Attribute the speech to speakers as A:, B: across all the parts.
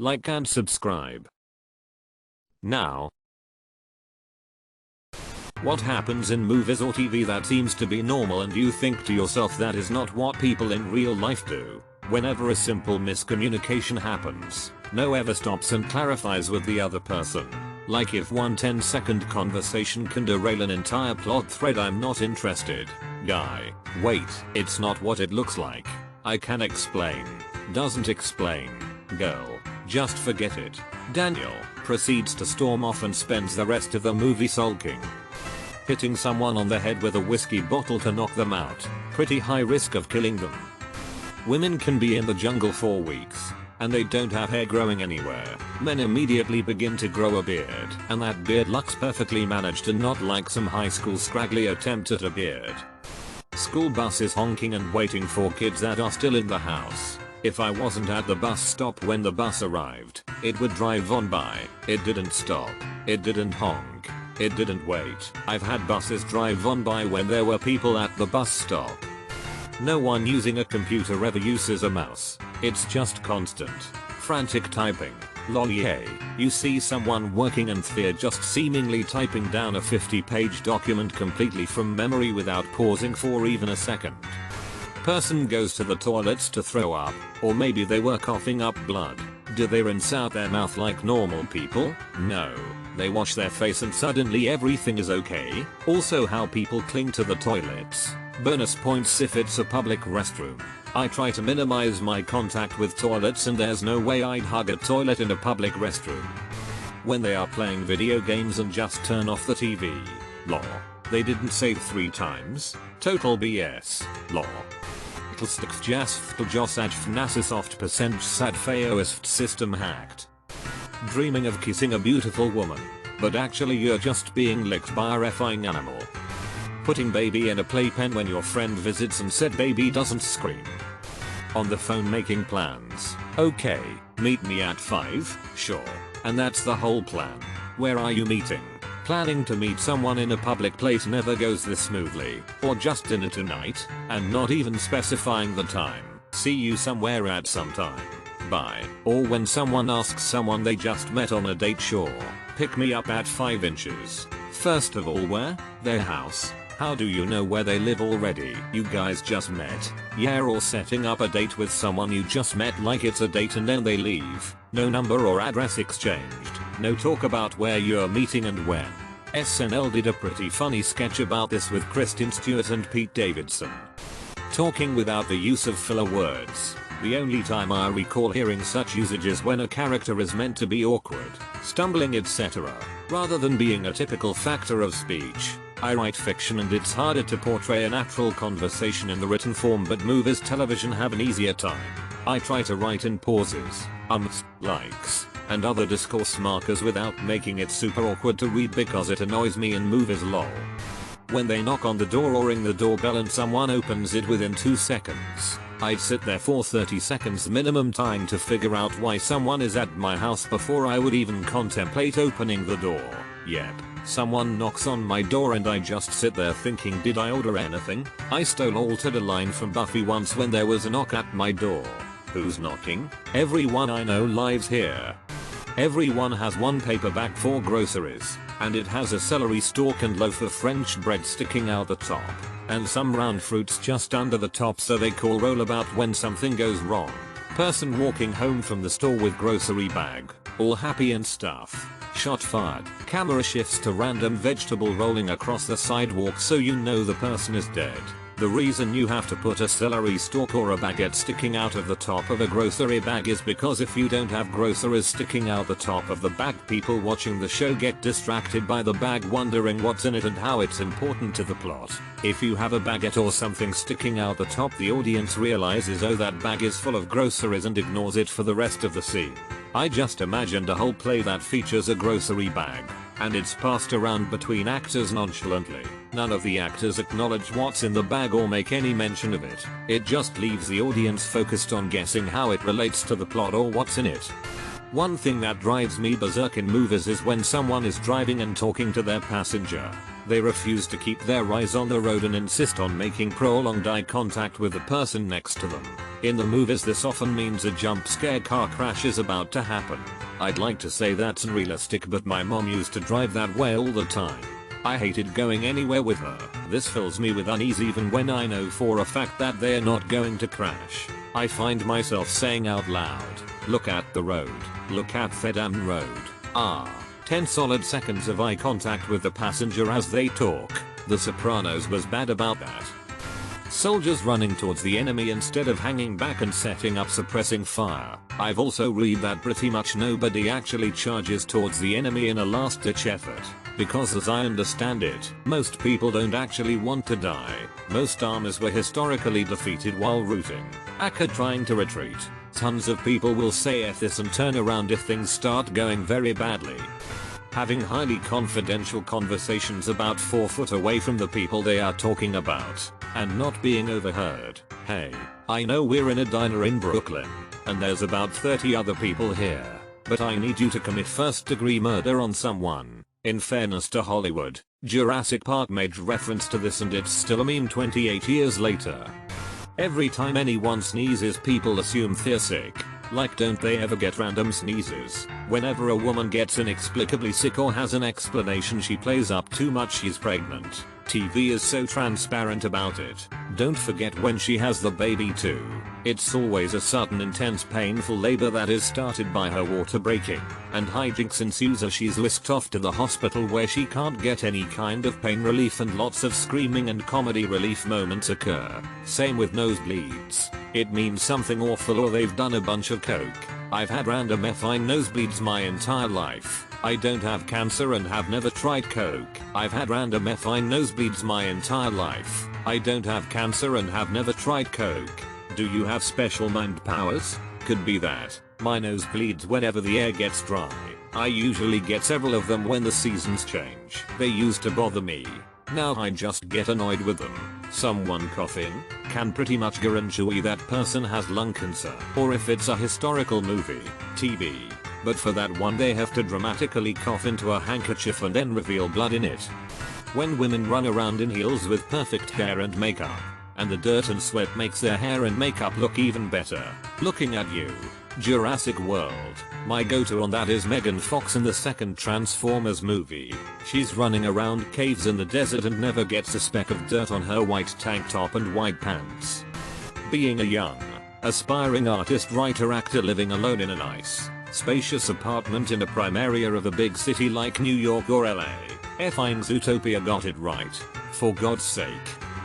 A: like and subscribe. Now, what happens in movies or TV that seems to be normal and you think to yourself that is not what people in real life do? Whenever a simple miscommunication happens, no one ever stops and clarifies with the other person. Like if one 10-second conversation can derail an entire plot thread. I'm not interested. Guy, wait, it's not what it looks like. I can explain. Doesn't explain. Girl, just forget it. Daniel proceeds to storm off and spends the rest of the movie sulking. Hitting someone on the head with a whiskey bottle to knock them out. Pretty high risk of killing them. Women can be in the jungle for weeks, and they don't have hair growing anywhere. Men immediately begin to grow a beard, and that beard looks perfectly managed and not like some high school scraggly attempt at a beard. School buses honking and waiting for kids that are still in the house. If I wasn't at the bus stop when the bus arrived, it would drive on by. It didn't stop. It didn't honk. It didn't wait. I've had buses drive on by when there were people at the bus stop. No one using a computer ever uses a mouse. It's just constant, frantic typing. Lol, yay. You see someone working and they're just seemingly typing down a 50-page document completely from memory without pausing for even a second. Person goes to the toilets to throw up, or maybe they were coughing up blood. Do they rinse out their mouth like normal people? No. They wash their face and suddenly everything is okay. Also, how people cling to the toilets. Bonus points if it's a public restroom. I try to minimize my contact with toilets and there's no way I'd hug a toilet in a public restroom. When they are playing video games and just turn off the TV. Lol. They didn't save 3 times? Total BS. Lol. %, sad faoist system hacked. Dreaming of kissing a beautiful woman, but actually you're just being licked by a effing animal. Putting baby in a playpen when your friend visits and said baby doesn't scream. On the phone making plans. Okay, meet me at 5, sure. And that's the whole plan. Where are you meeting? Planning to meet someone in a public place never goes this smoothly. Or just dinner tonight, and not even specifying the time. See you somewhere at some time. Bye. Or when someone asks someone they just met on a date, sure. Pick me up at 5 inches. First of all, where? Their house. How do you know where they live already? You guys just met. Yeah, or setting up a date with someone you just met like it's a date and then they leave. No number or address exchanged. No talk about where you're meeting and when. SNL did a pretty funny sketch about this with Kristen Stewart and Pete Davidson. Talking without the use of filler words. The only time I recall hearing such usage is when a character is meant to be awkward, stumbling, etc., rather than being a typical factor of speech. I write fiction and it's harder to portray a natural conversation in the written form, but movies, television have an easier time. I try to write in pauses, ums, likes, and other discourse markers without making it super awkward to read because it annoys me in movies. Lol. When they knock on the door or ring the doorbell and someone opens it within 2 seconds, I'd sit there for 30 seconds minimum time to figure out why someone is at my house before I would even contemplate opening the door. Yep. Someone knocks on my door and I just sit there thinking, did I order anything? I altered a line from Buffy once when there was a knock at my door. Who's knocking? Everyone I know lives here. Everyone has one paper bag for groceries, and it has a celery stalk and loaf of French bread sticking out the top, and some round fruits just under the top, so they call roll about when something goes wrong. Person walking home from the store with grocery bag, all happy and stuff. Shot fired. Camera shifts to random vegetable rolling across the sidewalk so you know the person is dead. The reason you have to put a celery stalk or a baguette sticking out of the top of a grocery bag is because if you don't have groceries sticking out the top of the bag, people watching the show get distracted by the bag wondering what's in it and how it's important to the plot. If you have a baguette or something sticking out the top, the audience realizes, oh, that bag is full of groceries, and ignores it for the rest of the scene. I just imagined a whole play that features a grocery bag, and it's passed around between actors nonchalantly. None of the actors acknowledge what's in the bag or make any mention of it. It just leaves the audience focused on guessing how it relates to the plot or what's in it. One thing that drives me berserk in movies is when someone is driving and talking to their passenger. They refuse to keep their eyes on the road and insist on making prolonged eye contact with the person next to them. In the movies this often means a jump scare car crash is about to happen. I'd like to say that's unrealistic, but my mom used to drive that way all the time. I hated going anywhere with her. This fills me with unease even when I know for a fact that they're not going to crash. I find myself saying out loud, "Look at the road. Look at the damn road." 10 solid seconds of eye contact with the passenger as they talk. The Sopranos was bad about that. Soldiers running towards the enemy instead of hanging back and setting up suppressing fire. I've also read that pretty much nobody actually charges towards the enemy in a last-ditch effort. Because as I understand it, most people don't actually want to die. Most armies were historically defeated while routing. Aka trying to retreat. Tons of people will say F this and turn around if things start going very badly. Having highly confidential conversations about 4 foot away from the people they are talking about, and not being overheard. Hey, I know we're in a diner in Brooklyn, and there's about 30 other people here, but I need you to commit first-degree murder on someone. In fairness to Hollywood, Jurassic Park made reference to this and it's still a meme 28 years later. Every time anyone sneezes people assume they're sick. Like don't they ever get random sneezes? Whenever a woman gets inexplicably sick or has an explanation she plays up too much she's pregnant. TV is so transparent about it. Don't forget when she has the baby too. It's always a sudden intense painful labor that is started by her water breaking, and hijinks ensues as she's whisked off to the hospital where she can't get any kind of pain relief and lots of screaming and comedy relief moments occur. Same with nosebleeds. It means something awful or they've done a bunch of coke. I've had random effing nosebleeds my entire life. I don't have cancer and have never tried coke. I've had random effing nosebleeds my entire life. I don't have cancer and have never tried coke. Do you have special mind powers? Could be that. My nose bleeds whenever the air gets dry. I usually get several of them when the seasons change. They used to bother me. Now I just get annoyed with them. Someone coughing? Can pretty much guarantee that person has lung cancer. Or if it's a historical movie, TV. But for that one they have to dramatically cough into a handkerchief and then reveal blood in it. When women run around in heels with perfect hair and makeup, and the dirt and sweat makes their hair and makeup look even better. Looking at you. Jurassic World. My go-to on that is Megan Fox in the second Transformers movie. She's running around caves in the desert and never gets a speck of dirt on her white tank top and white pants. Being a young, aspiring artist, writer, actor living alone in a nice, spacious apartment in a prime area of a big city like New York or LA. Effing Zootopia got it right. For God's sake.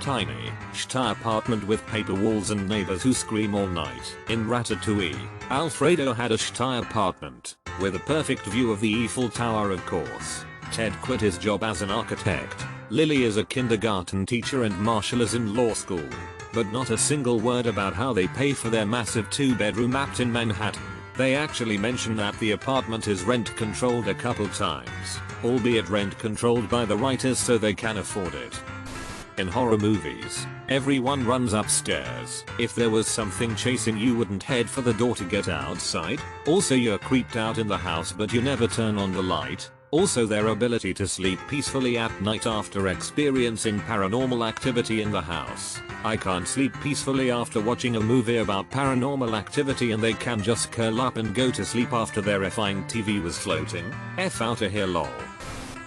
A: Tiny, shitty apartment with paper walls and neighbors who scream all night. In Ratatouille, Alfredo had a shitty apartment, with a perfect view of the Eiffel Tower of course. Ted quit his job as an architect. Lily is a kindergarten teacher and Marshall is in law school. But not a single word about how they pay for their massive 2-bedroom apt in Manhattan. They actually mention that the apartment is rent controlled a couple times, albeit rent controlled by the writers so they can afford it. In horror movies, everyone runs upstairs. If there was something chasing you wouldn't head for the door to get outside. Also you're creeped out in the house but you never turn on the light. Also their ability to sleep peacefully at night after experiencing paranormal activity in the house. I can't sleep peacefully after watching a movie about paranormal activity and they can just curl up and go to sleep after their effing TV was floating. F out of here lol.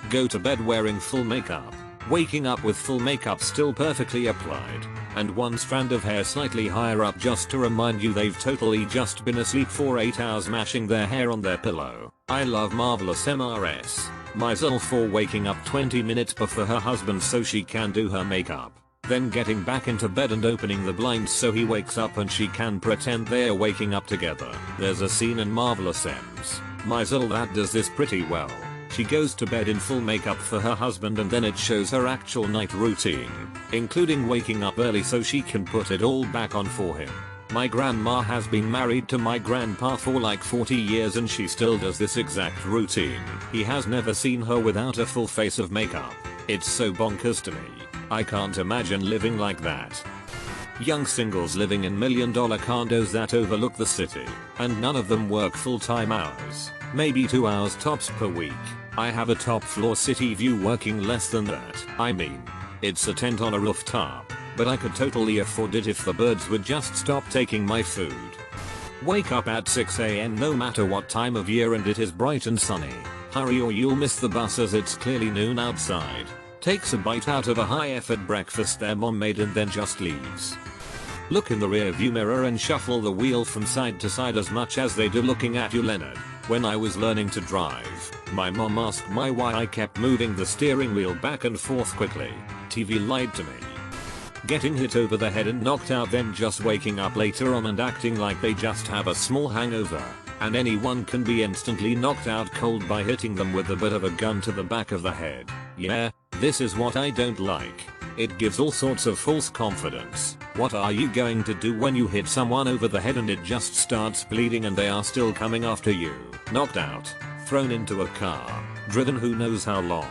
A: Go to bed wearing full makeup. Waking up with full makeup still perfectly applied, and one strand of hair slightly higher up just to remind you they've totally just been asleep for 8 hours mashing their hair on their pillow. I love marvelous MRS. Myself for waking up 20 minutes before her husband so she can do her makeup. Then getting back into bed and opening the blinds so he wakes up and she can pretend they're waking up together. There's a scene in Marvelous M's. Myself that does this pretty well. She goes to bed in full makeup for her husband and then it shows her actual night routine, including waking up early so she can put it all back on for him. My grandma has been married to my grandpa for like 40 years and she still does this exact routine. He has never seen her without a full face of makeup. It's so bonkers to me. I can't imagine living like that. Young singles living in $1 million condos that overlook the city, and none of them work full-time hours, maybe 2 hours tops per week. I have a top floor city view working less than that. I mean, it's a tent on a rooftop, but I could totally afford it if the birds would just stop taking my food. Wake up at 6 AM no matter what time of year and it is bright and sunny. Hurry or you'll miss the bus as it's clearly noon outside. Takes a bite out of a high effort breakfast their mom made and then just leaves. Look in the rear view mirror and shuffle the wheel from side to side as much as they do looking at you, Leonard. When I was learning to drive, my mom asked me why I kept moving the steering wheel back and forth quickly. TV lied to me. Getting hit over the head and knocked out, then just waking up later on and acting like they just have a small hangover. And anyone can be instantly knocked out cold by hitting them with a bit of a gun to the back of the head. Yeah, this is what I don't like. It gives all sorts of false confidence. What are you going to do when you hit someone over the head and it just starts bleeding and they are still coming after you? Knocked out, thrown into a car, driven who knows how long,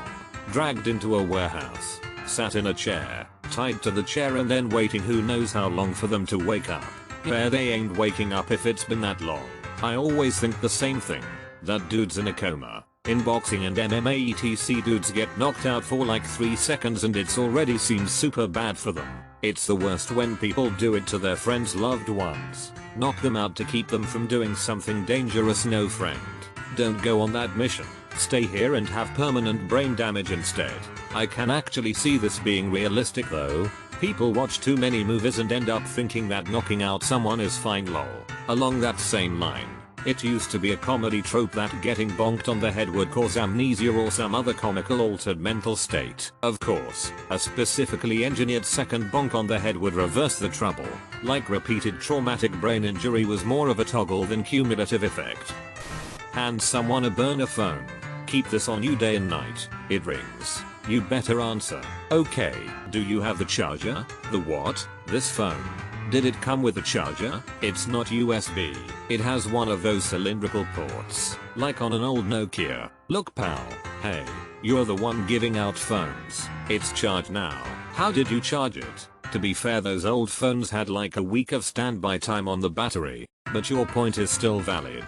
A: dragged into a warehouse, sat in a chair, tied to the chair and then waiting who knows how long for them to wake up. Yeah, they ain't waking up if it's been that long. I always think the same thing. That dude's in a coma. In boxing and MMA etc dudes get knocked out for like 3 seconds and it's already seems super bad for them. It's the worst when people do it to their friends, loved ones. Knock them out to keep them from doing something dangerous. No friend. Don't go on that mission. Stay here and have permanent brain damage instead. I can actually see this being realistic though. People watch too many movies and end up thinking that knocking out someone is fine, lol. Along that same line, it used to be a comedy trope that getting bonked on the head would cause amnesia or some other comical altered mental state. Of course, a specifically engineered second bonk on the head would reverse the trouble. Like repeated traumatic brain injury was more of a toggle than cumulative effect. Hand someone a burner phone. Keep this on you day and night. It rings. You better answer. Okay, do you have the charger? The what? This phone. Did it come with a charger? It's not USB. It has one of those cylindrical ports, like on an old Nokia. Look pal, hey, you're the one giving out phones. It's charged now. How did you charge it? To be fair, those old phones had like a week of standby time on the battery, but your point is still valid.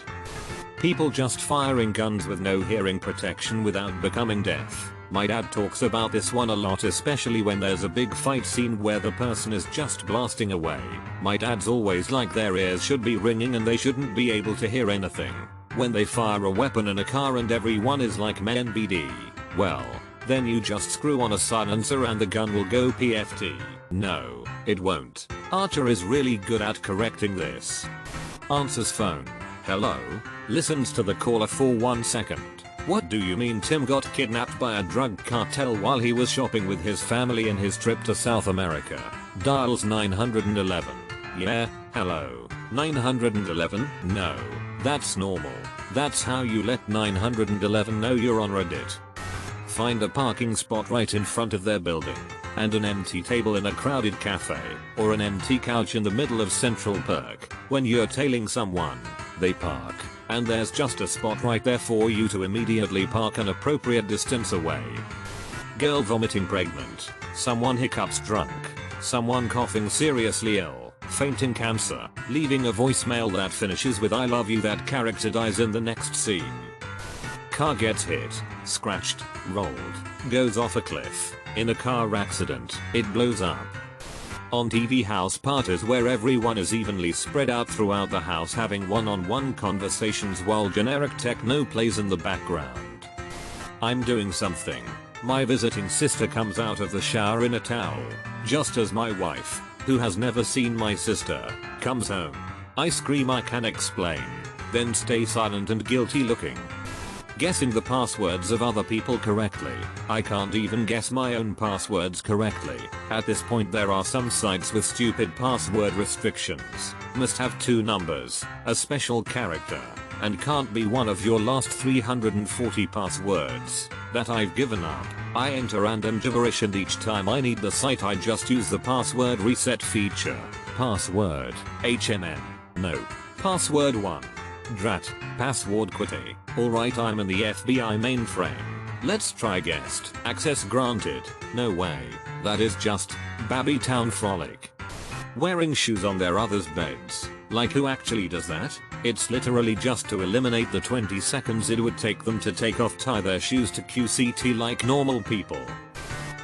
A: People just firing guns with no hearing protection without becoming deaf. My dad talks about this one a lot, especially when there's a big fight scene where the person is just blasting away. My dad's always like their ears should be ringing and they shouldn't be able to hear anything. When they fire a weapon in a car and everyone is like man BD, well, then you just screw on a silencer and the gun will go PFT. No, it won't. Archer is really good at correcting this. Answers phone. Hello. Listens to the caller for 1 second. What do you mean Tim got kidnapped by a drug cartel while he was shopping with his family in his trip to South America? Dials 911. Yeah, hello. 911? No. That's normal. That's how you let 911 know you're on Reddit. Find a parking spot right in front of their building, and an empty table in a crowded cafe, or an empty couch in the middle of Central Park. When you're tailing someone, they park, and there's just a spot right there for you to immediately park an appropriate distance away. Girl vomiting pregnant, someone hiccups drunk, someone coughing seriously ill, fainting cancer, leaving a voicemail that finishes with I love you, that character dies in the next scene. Car gets hit, scratched, rolled, goes off a cliff, in a car accident, it blows up. On TV, house parties where everyone is evenly spread out throughout the house having one-on-one conversations while generic techno plays in the background. I'm doing something. My visiting sister comes out of the shower in a towel, just as my wife, who has never seen my sister, comes home. I scream I can explain, then stay silent and guilty looking. Guessing the passwords of other people correctly. I can't even guess my own passwords correctly. At this point there are some sites with stupid password restrictions. Must have 2 numbers, a special character, and can't be one of your last 340 passwords. That I've given up. I enter random gibberish and each time I need the site I just use the password reset feature. Password. HMN. No. Password 1. Drat. Password quitty. Alright, I'm in the FBI mainframe. Let's try guest. Access granted. No way. That is just Babby Town frolic. Wearing shoes on their others' beds. Like who actually does that? It's literally just to eliminate the 20 seconds it would take them to take off, tie their shoes to QCT like normal people.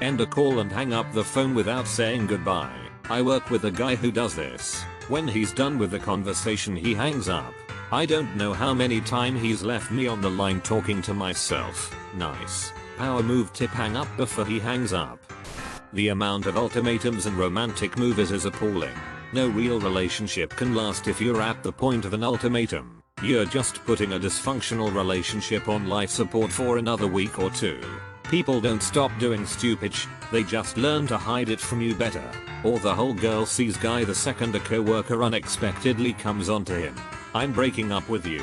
A: End a call and hang up the phone without saying goodbye. I work with a guy who does this. When he's done with the conversation he hangs up. I don't know how many times he's left me on the line talking to myself. Nice. Power move tip: hang up before he hangs up. The amount of ultimatums and romantic movies is appalling. No real relationship can last if you're at the point of an ultimatum. You're just putting a dysfunctional relationship on life support for another week or two. People don't stop doing stupid they just learn to hide it from you better. Or the whole girl sees guy the second a coworker unexpectedly comes onto him. I'm breaking up with you.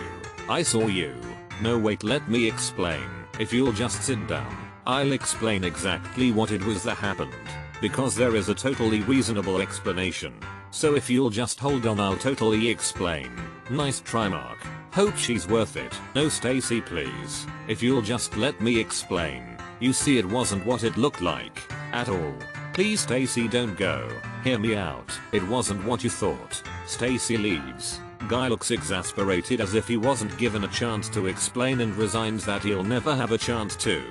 A: I saw you. No wait, let me explain. If you'll just sit down, I'll explain exactly what it was that happened. Because there is a totally reasonable explanation. So if you'll just hold on, I'll totally explain. Nice try, Mark. Hope she's worth it. No, Stacy, please. If you'll just let me explain. You see, it wasn't what it looked like. At all. Please, Stacy, don't go. Hear me out. It wasn't what you thought. Stacy leaves. Guy looks exasperated as if he wasn't given a chance to explain and resigns that he'll never have a chance to.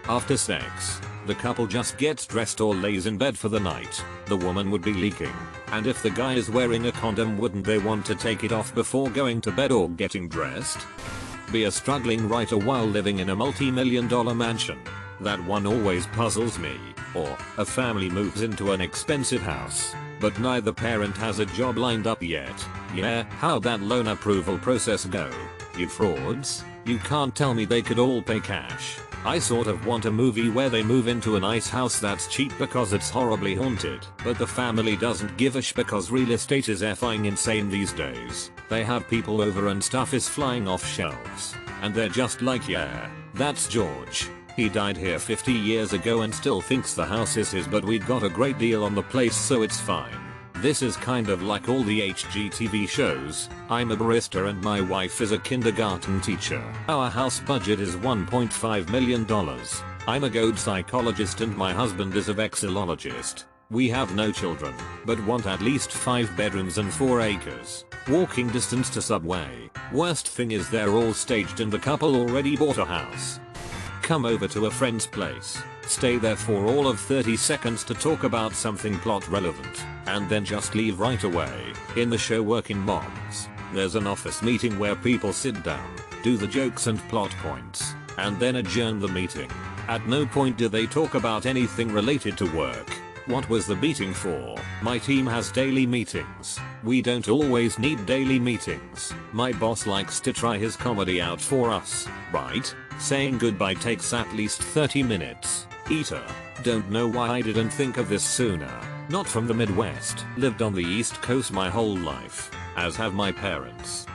A: After sex, the couple just gets dressed or lays in bed for the night. The woman would be leaking. And if the guy is wearing a condom, wouldn't they want to take it off before going to bed or getting dressed? Be a struggling writer while living in a multi-million-dollar mansion. That one always puzzles me. Or, a family moves into an expensive house, but neither parent has a job lined up yet. Yeah, how'd that loan approval process go? You frauds? You can't tell me they could all pay cash. I sort of want a movie where they move into a nice house that's cheap because it's horribly haunted, but the family doesn't give a sh because real estate is effing insane these days. They have people over and stuff is flying off shelves. And they're just like, yeah, that's George. He died here 50 years ago and still thinks the house is his, but we got a great deal on the place so it's fine. This is kind of like all the HGTV shows. I'm a barista and my wife is a kindergarten teacher. Our house budget is $1.5 million. I'm a goat psychologist and my husband is a vexillologist. We have no children, but want at least 5 bedrooms and 4 acres. Walking distance to Subway. Worst thing is they're all staged and the couple already bought a house. Come over to a friend's place, stay there for all of 30 seconds to talk about something plot relevant, and then just leave right away. In the show Working Moms, there's an office meeting where people sit down, do the jokes and plot points, and then adjourn the meeting. At no point do they talk about anything related to work. What was the meeting for? My team has daily meetings. We don't always need daily meetings. My boss likes to try his comedy out for us, right? Saying goodbye takes at least 30 minutes. Eater. Don't know why I didn't think of this sooner. Not from the Midwest. Lived on the East Coast my whole life. As have my parents.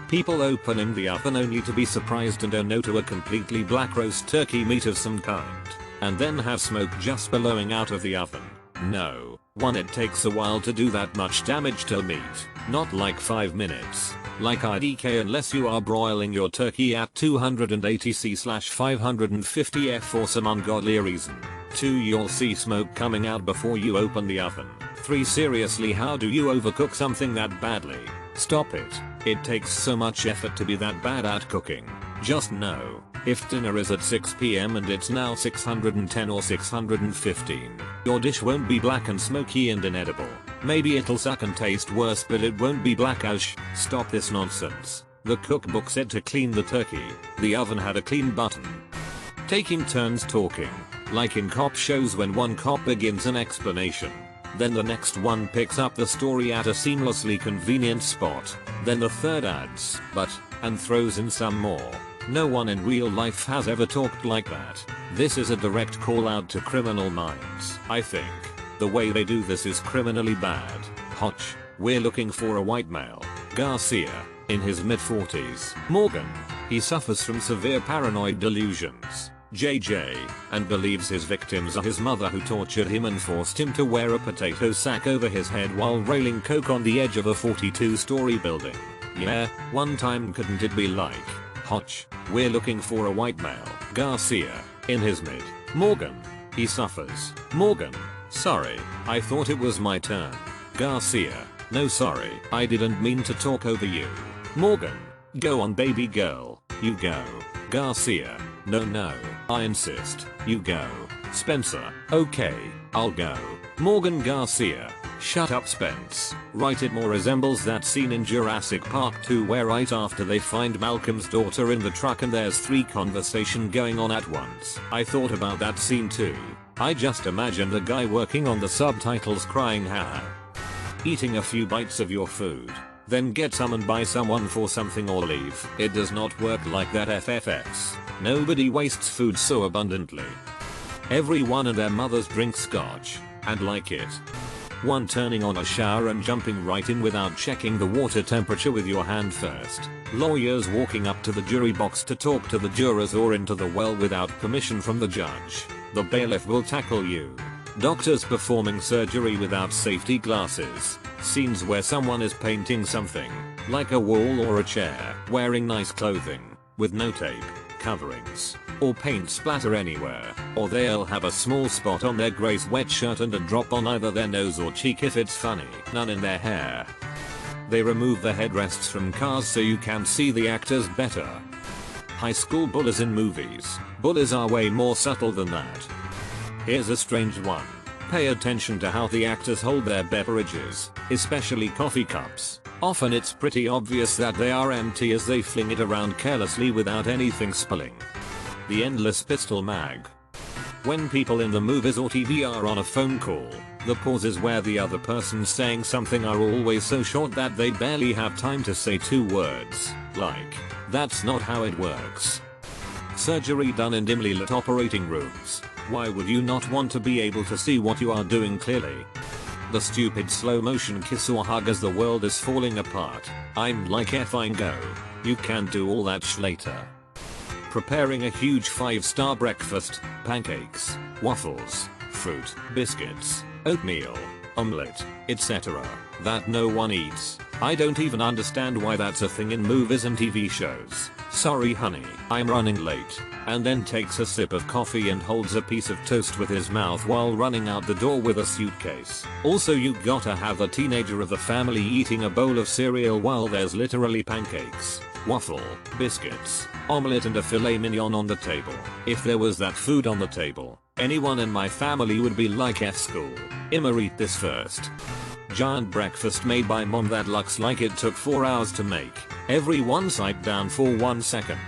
A: People opening the oven only to be surprised and oh no to a completely black roast turkey meat of some kind. And then have smoke just billowing out of the oven. No. 1. It takes a while to do that much damage to meat. Not like 5 minutes. Like IDK unless you are broiling your turkey at 280°/550°F for some ungodly reason. 2. You'll see smoke coming out before you open the oven. 3. Seriously, how do you overcook something that badly? Stop it. It takes so much effort to be that bad at cooking. Just know. If dinner is at 6 PM and it's now 610 or 615, your dish won't be black and smoky and inedible. Maybe it'll suck and taste worse, but it won't be black as sh. Stop this nonsense. The cookbook said to clean the turkey. The oven had a clean button. Taking turns talking. Like in cop shows when one cop begins an explanation. Then the next one picks up the story at a seamlessly convenient spot. Then the third adds, but, and throws in some more. No one in real life has ever talked like that. This is a direct call out to criminal minds. I think. The way they do this is criminally bad. Hotch. We're looking for a white male. Garcia. In his mid-40s. Morgan. He suffers from severe paranoid delusions. JJ. And believes his victims are his mother who tortured him and forced him to wear a potato sack over his head while railing coke on the edge of a 42-story building. Yeah, one time couldn't it be like? Hotch. We're looking for a white male. Garcia. In his mid. Morgan. He suffers. Morgan. Sorry, I thought it was my turn. Garcia. No sorry, I didn't mean to talk over you. Morgan. Go on baby girl. You go. Garcia. No, I insist. You go. Spencer. Okay, I'll go. Morgan Garcia. Shut up Spence. Right, it more resembles that scene in Jurassic Park 2 where right after they find Malcolm's daughter in the truck and there's 3 conversations going on at once. I thought about that scene too. I just imagined a guy working on the subtitles crying haha. Eating a few bites of your food. Then get summoned by someone for something or leave. It does not work like that FFX. Nobody wastes food so abundantly. Everyone and their mothers drink scotch. And like it. One turning on a shower and jumping right in without checking the water temperature with your hand first. Lawyers walking up to the jury box to talk to the jurors or into the well without permission from the judge. The bailiff will tackle you. Doctors performing surgery without safety glasses. Scenes where someone is painting something, like a wall or a chair, wearing nice clothing, with no tape, coverings, or paint splatter anywhere, or they'll have a small spot on their grey sweatshirt and a drop on either their nose or cheek if it's funny, none in their hair. They remove the headrests from cars so you can see the actors better. High school bullies in movies. Bullies are way more subtle than that. Here's a strange one. Pay attention to how the actors hold their beverages, especially coffee cups. Often it's pretty obvious that they are empty as they fling it around carelessly without anything spilling. The endless pistol mag. When people in the movies or TV are on a phone call, the pauses where the other person's saying something are always so short that they barely have time to say 2 words, like, "That's not how it works." Surgery done in dimly lit operating rooms. Why would you not want to be able to see what you are doing clearly? The stupid slow motion kiss or hug as the world is falling apart. I'm like fine go. You can do all that later. Preparing a huge 5-star breakfast, pancakes, waffles, fruit, biscuits, oatmeal, omelette, etc. that no one eats. I don't even understand why that's a thing in movies and TV shows. Sorry honey, I'm running late. And then takes a sip of coffee and holds a piece of toast with his mouth while running out the door with a suitcase. Also you gotta have the teenager of the family eating a bowl of cereal while there's literally pancakes, waffle, biscuits, omelette and a filet mignon on the table. If there was that food on the table, anyone in my family would be like F school. I'ma eat this first. Giant breakfast made by mom that looks like it took 4 hours to make. Everyone sat down for 1 second.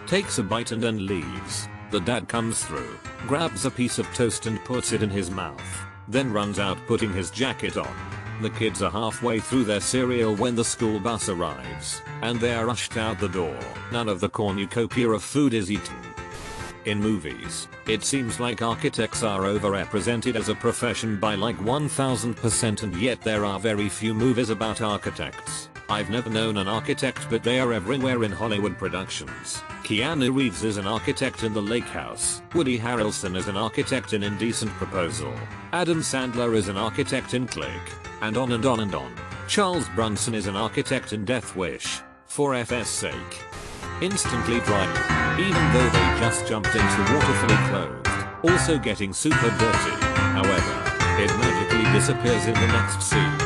A: Takes a bite and then leaves. The dad comes through, grabs a piece of toast and puts it in his mouth, then runs out putting his jacket on. The kids are halfway through their cereal when the school bus arrives, and they are rushed out the door. None of the cornucopia of food is eaten. In movies, it seems like architects are overrepresented as a profession by like 1000%, and yet there are very few movies about architects. I've never known an architect, but they are everywhere in Hollywood productions. Keanu Reeves is an architect in The Lake House. Woody Harrelson is an architect in Indecent Proposal. Adam Sandler is an architect in Click. And on and on and on. Charles Bronson is an architect in Death Wish. For FS sake. Instantly dry. Even though they just jumped into water fully clothed. Also getting super dirty. However, it magically disappears in the next scene.